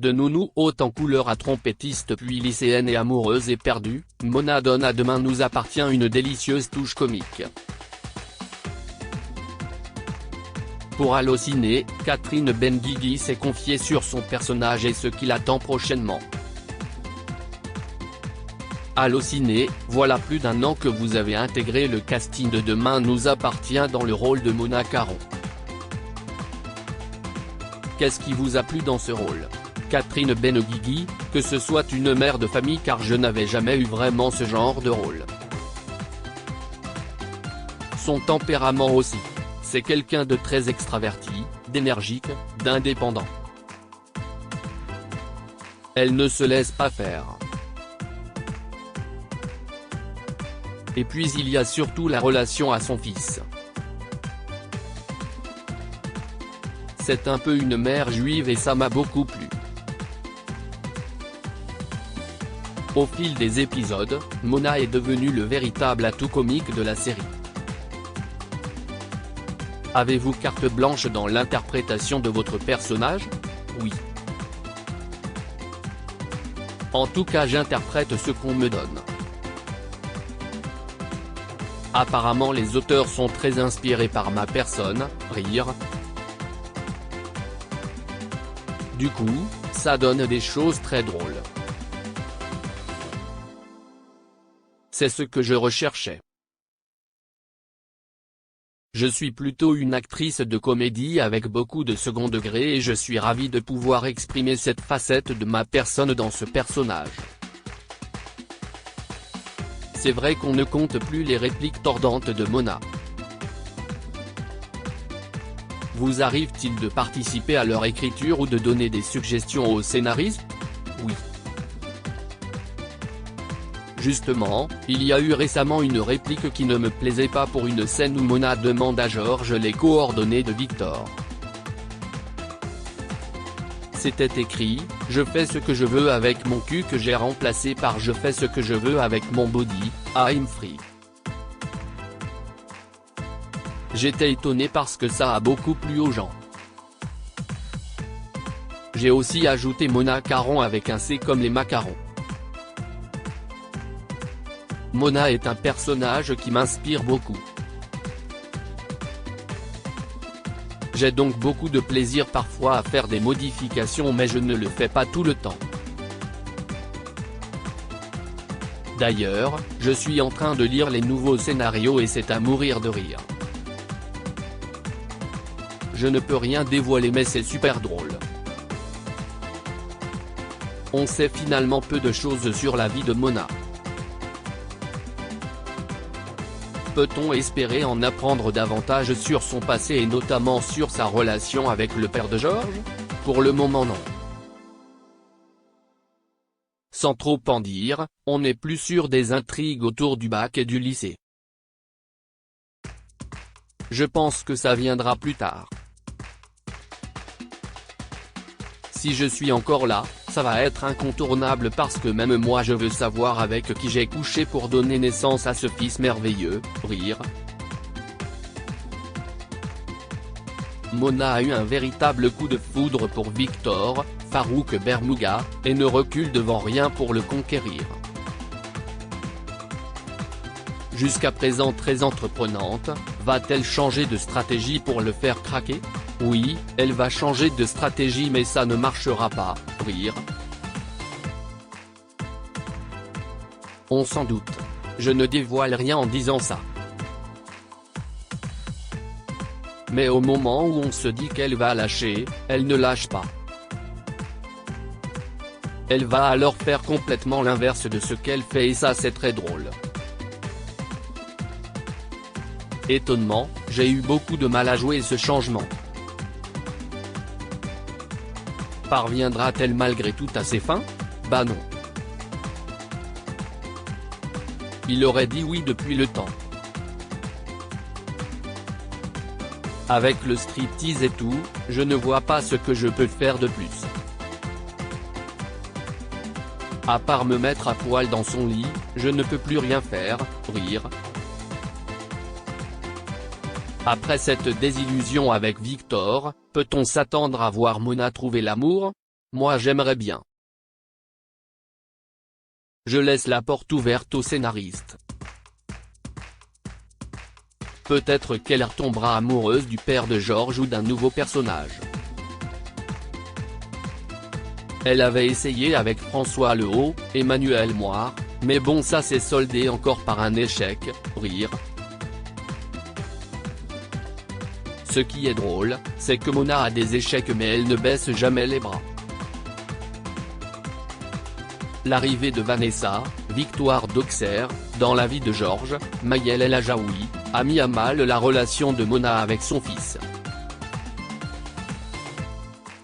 De nounou haute en couleur à trompettiste puis lycéenne et amoureuse et perdue, Mona donne à Demain nous appartient une délicieuse touche comique. Pour Allociné, Catherine Benguigui s'est confiée sur son personnage et ce qui l'attend prochainement. Allociné, voilà plus d'1 an que vous avez intégré le casting de Demain nous appartient dans le rôle de Mona Caron. Qu'est-ce qui vous a plu dans ce rôle ? Catherine Benguigui, que ce soit une mère de famille car je n'avais jamais eu vraiment ce genre de rôle. Son tempérament aussi. C'est quelqu'un de très extraverti, d'énergique, d'indépendant. Elle ne se laisse pas faire. Et puis il y a surtout la relation à son fils. C'est un peu une mère juive et ça m'a beaucoup plu. Au fil des épisodes, Mona est devenue le véritable atout comique de la série. Avez-vous carte blanche dans l'interprétation de votre personnage ? Oui. En tout cas j'interprète ce qu'on me donne. Apparemment les auteurs sont très inspirés par ma personne, rire. Du coup, ça donne des choses très drôles. C'est ce que je recherchais. Je suis plutôt une actrice de comédie avec beaucoup de second degré et je suis ravi de pouvoir exprimer cette facette de ma personne dans ce personnage. C'est vrai qu'on ne compte plus les répliques tordantes de Mona. Vous arrive-t-il de participer à leur écriture ou de donner des suggestions aux scénaristes ? Oui. Justement, il y a eu récemment une réplique qui ne me plaisait pas pour une scène où Mona demande à Georges les coordonnées de Victor. C'était écrit « Je fais ce que je veux avec mon cul » que j'ai remplacé par « Je fais ce que je veux avec mon body, I'm free ». J'étais étonné parce que ça a beaucoup plu aux gens. J'ai aussi ajouté Mona Caron avec un C comme les macarons. Mona est un personnage qui m'inspire beaucoup. J'ai donc beaucoup de plaisir parfois à faire des modifications mais je ne le fais pas tout le temps. D'ailleurs, je suis en train de lire les nouveaux scénarios et c'est à mourir de rire. Je ne peux rien dévoiler mais c'est super drôle. On sait finalement peu de choses sur la vie de Mona. Peut-on espérer en apprendre davantage sur son passé et notamment sur sa relation avec le père de Georges ? Pour le moment non. Sans trop en dire, on n'est plus sûr des intrigues autour du bac et du lycée. Je pense que ça viendra plus tard. Si je suis encore là, ça va être incontournable parce que même moi je veux savoir avec qui j'ai couché pour donner naissance à ce fils merveilleux, rire. Mona a eu un véritable coup de foudre pour Victor, Farouk Bermouga, et ne recule devant rien pour le conquérir. Jusqu'à présent très entreprenante, va-t-elle changer de stratégie pour le faire craquer ? Oui, elle va changer de stratégie mais ça ne marchera pas, rire. On s'en doute. Je ne dévoile rien en disant ça. Mais au moment où on se dit qu'elle va lâcher, elle ne lâche pas. Elle va alors faire complètement l'inverse de ce qu'elle fait et ça c'est très drôle. Étonnement, j'ai eu beaucoup de mal à jouer ce changement. Parviendra-t-elle malgré tout à ses fins ? Bah non. Il aurait dit oui depuis le temps. Avec le striptease et tout, je ne vois pas ce que je peux faire de plus. À part me mettre à poil dans son lit, je ne peux plus rien faire, rire. Après cette désillusion avec Victor, peut-on s'attendre à voir Mona trouver l'amour ? moi j'aimerais bien. Je laisse la porte ouverte au scénariste. Peut-être qu'elle retombera amoureuse du père de Georges ou d'un nouveau personnage. Elle avait essayé avec François Lehaut, Emmanuel Moire, mais bon ça s'est soldé encore par un échec, rire. Ce qui est drôle, c'est que Mona a des échecs mais elle ne baisse jamais les bras. L'arrivée de Vanessa, victoire d'Auxerre, dans la vie de Georges, Mayel El Ajaoui, a mis à mal la relation de Mona avec son fils.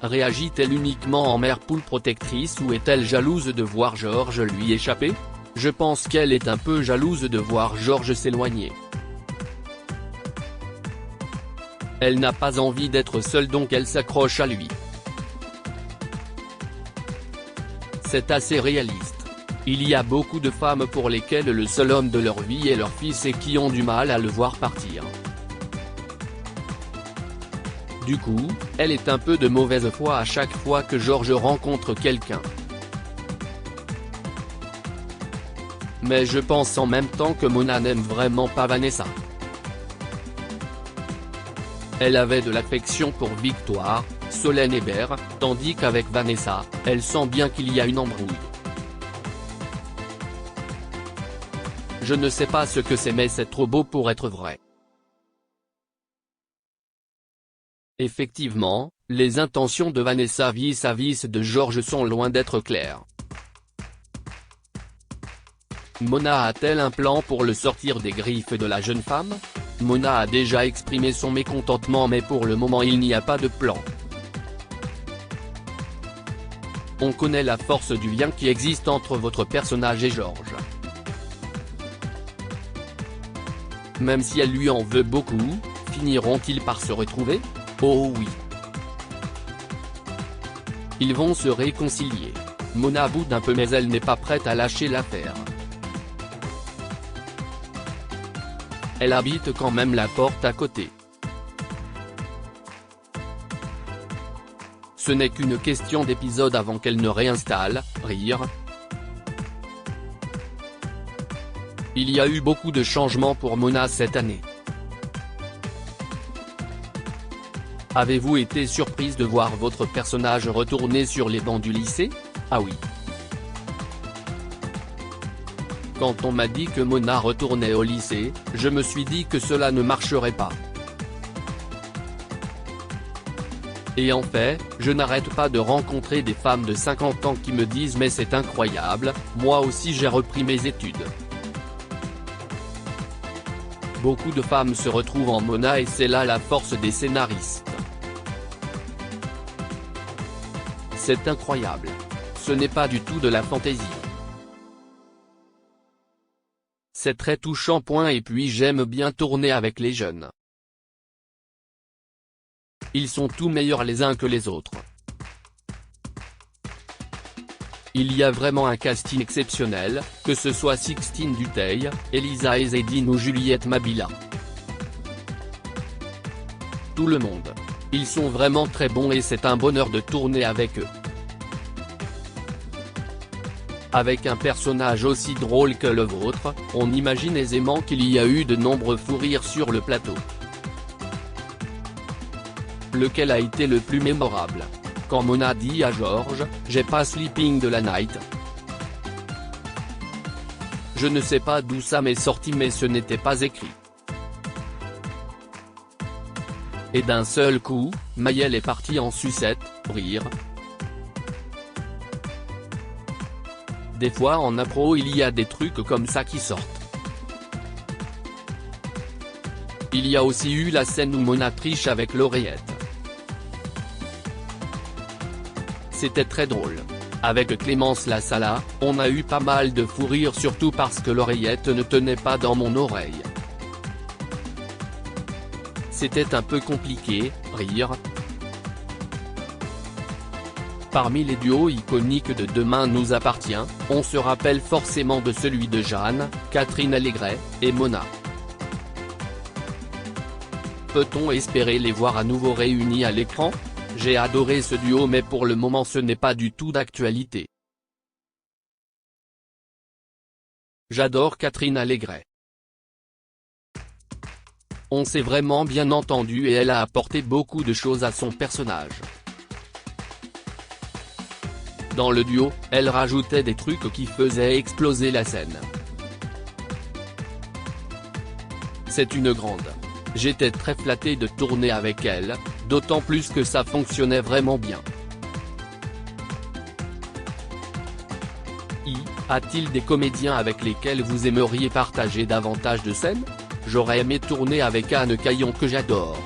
Réagit-elle uniquement en mère poule protectrice ou est-elle jalouse de voir Georges lui échapper? Je pense qu'elle est un peu jalouse de voir Georges s'éloigner. Elle n'a pas envie d'être seule donc elle s'accroche à lui. C'est assez réaliste. Il y a beaucoup de femmes pour lesquelles le seul homme de leur vie est leur fils et qui ont du mal à le voir partir. Du coup, elle est un peu de mauvaise foi à chaque fois que Georges rencontre quelqu'un. Mais je pense en même temps que Mona n'aime vraiment pas Vanessa. Elle avait de l'affection pour Victoire, Solène Hébert, tandis qu'avec Vanessa, elle sent bien qu'il y a une embrouille. Je ne sais pas ce que c'est mais c'est trop beau pour être vrai. Effectivement, les intentions de Vanessa vis-à-vis de Georges sont loin d'être claires. Mona a-t-elle un plan pour le sortir des griffes de la jeune femme? Mona a déjà exprimé son mécontentement mais pour le moment il n'y a pas de plan. On connaît la force du lien qui existe entre votre personnage et Georges. Même si elle lui en veut beaucoup, finiront-ils par se retrouver? Oh oui. Ils vont se réconcilier. Mona boude un peu mais elle n'est pas prête à lâcher l'affaire. Elle habite quand même la porte à côté. Ce n'est qu'une question d'épisode avant qu'elle ne réinstalle, rire. Il y a eu beaucoup de changements pour Mona cette année. Avez-vous été surprise de voir votre personnage retourner sur les bancs du lycée? Ah oui. Quand on m'a dit que Mona retournait au lycée, je me suis dit que cela ne marcherait pas. Et en fait, je n'arrête pas de rencontrer des femmes de 50 ans qui me disent mais c'est incroyable, moi aussi j'ai repris mes études. Beaucoup de femmes se retrouvent en Mona et c'est là la force des scénaristes. C'est incroyable. Ce n'est pas du tout de la fantaisie. C'est très touchant. Et puis j'aime bien tourner avec les jeunes. Ils sont tous meilleurs les uns que les autres. Il y a vraiment un casting exceptionnel, que ce soit Sixtine Duteil, Elisa Ezzedine ou Juliette Mabila. Tout le monde. Ils sont vraiment très bons et c'est un bonheur de tourner avec eux. Avec un personnage aussi drôle que le vôtre, on imagine aisément qu'il y a eu de nombreux fous rires sur le plateau. Lequel a été le plus mémorable? Quand Mona dit à Georges, j'ai pas sleeping de la night. Je ne sais pas d'où ça m'est sorti mais ce n'était pas écrit. Et d'un seul coup, Mayel est parti en sucette, rire. Des fois en impro il y a des trucs comme ça qui sortent. Il y a aussi eu la scène où Mona triche avec l'oreillette. C'était très drôle. Avec Clémence Lassala, on a eu pas mal de fou rire surtout parce que l'oreillette ne tenait pas dans mon oreille. C'était un peu compliqué, rire. Parmi les duos iconiques de Demain nous appartient, on se rappelle forcément de celui de Jeanne, Catherine Allégret, et Mona. Peut-on espérer les voir à nouveau réunis à l'écran? J'ai adoré ce duo mais pour le moment ce n'est pas du tout d'actualité. J'adore Catherine Allegret. On s'est vraiment bien entendu et elle a apporté beaucoup de choses à son personnage. Dans le duo, elle rajoutait des trucs qui faisaient exploser la scène. C'est une grande. J'étais très flatté de tourner avec elle, d'autant plus que ça fonctionnait vraiment bien. A-t-il des comédiens avec lesquels vous aimeriez partager davantage de scènes? J'aurais aimé tourner avec Anne Caillon que j'adore.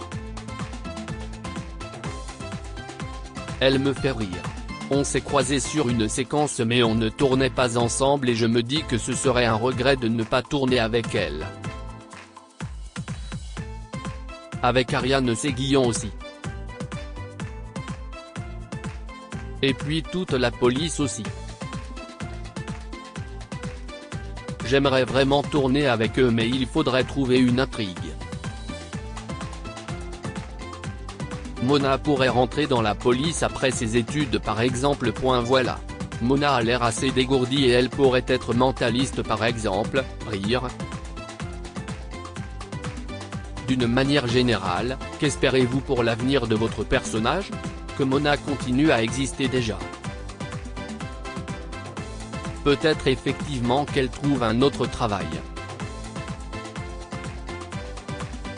Elle me fait rire. On s'est croisés sur une séquence mais on ne tournait pas ensemble et je me dis que ce serait un regret de ne pas tourner avec elle. Avec Ariane Séguillon aussi. Et puis toute la police aussi. J'aimerais vraiment tourner avec eux mais il faudrait trouver une intrigue. Mona pourrait rentrer dans la police après ses études par exemple. Voilà. Mona a l'air assez dégourdie et elle pourrait être mentaliste par exemple, rire. D'une manière générale, qu'espérez-vous pour l'avenir de votre personnage? Que Mona continue à exister déjà. Peut-être effectivement qu'elle trouve un autre travail.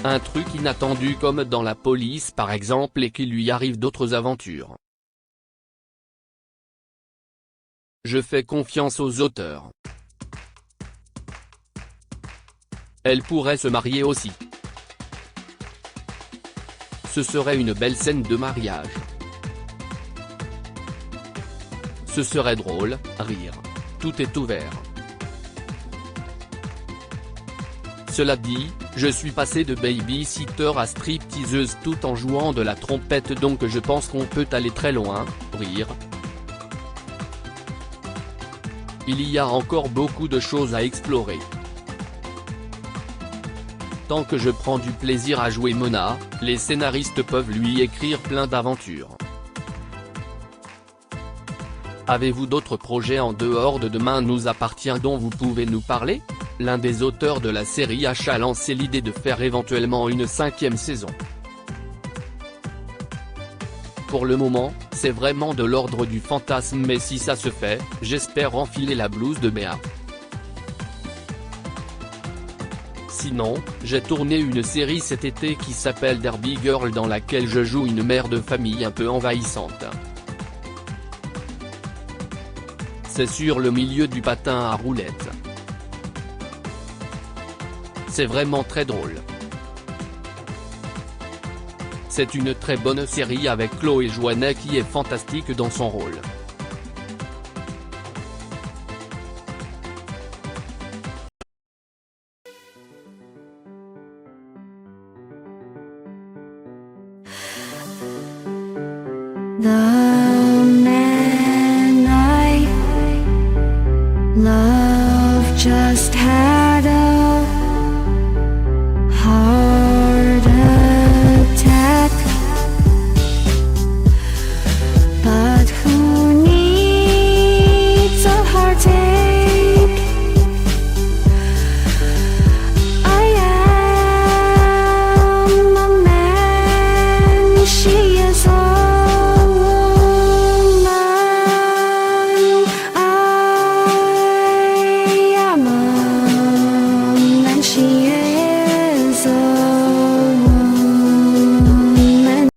Un truc inattendu comme dans la police par exemple et qu'il lui arrive d'autres aventures. Je fais confiance aux auteurs. Elle pourrait se marier aussi. Ce serait une belle scène de mariage. Ce serait drôle, rire. Tout est ouvert. Cela dit, je suis passé de baby-sitter à stripteaseuse tout en jouant de la trompette donc je pense qu'on peut aller très loin, rire. Il y a encore beaucoup de choses à explorer. Tant que je prends du plaisir à jouer Mona, les scénaristes peuvent lui écrire plein d'aventures. Avez-vous d'autres projets en dehors de Demain nous appartient dont vous pouvez nous parler? L'un des auteurs de la série H a lancé l'idée de faire éventuellement une 5e saison. Pour le moment, c'est vraiment de l'ordre du fantasme mais si ça se fait, j'espère enfiler la blouse de Béa. Sinon, j'ai tourné une série cet été qui s'appelle Derby Girl dans laquelle je joue une mère de famille un peu envahissante. C'est sur le milieu du patin à roulettes. C'est vraiment très drôle. C'est une très bonne série avec Chloé Joannet qui est fantastique dans son rôle. The man I love just had a heart attack, but who needs a heartache? I am a man, she is a she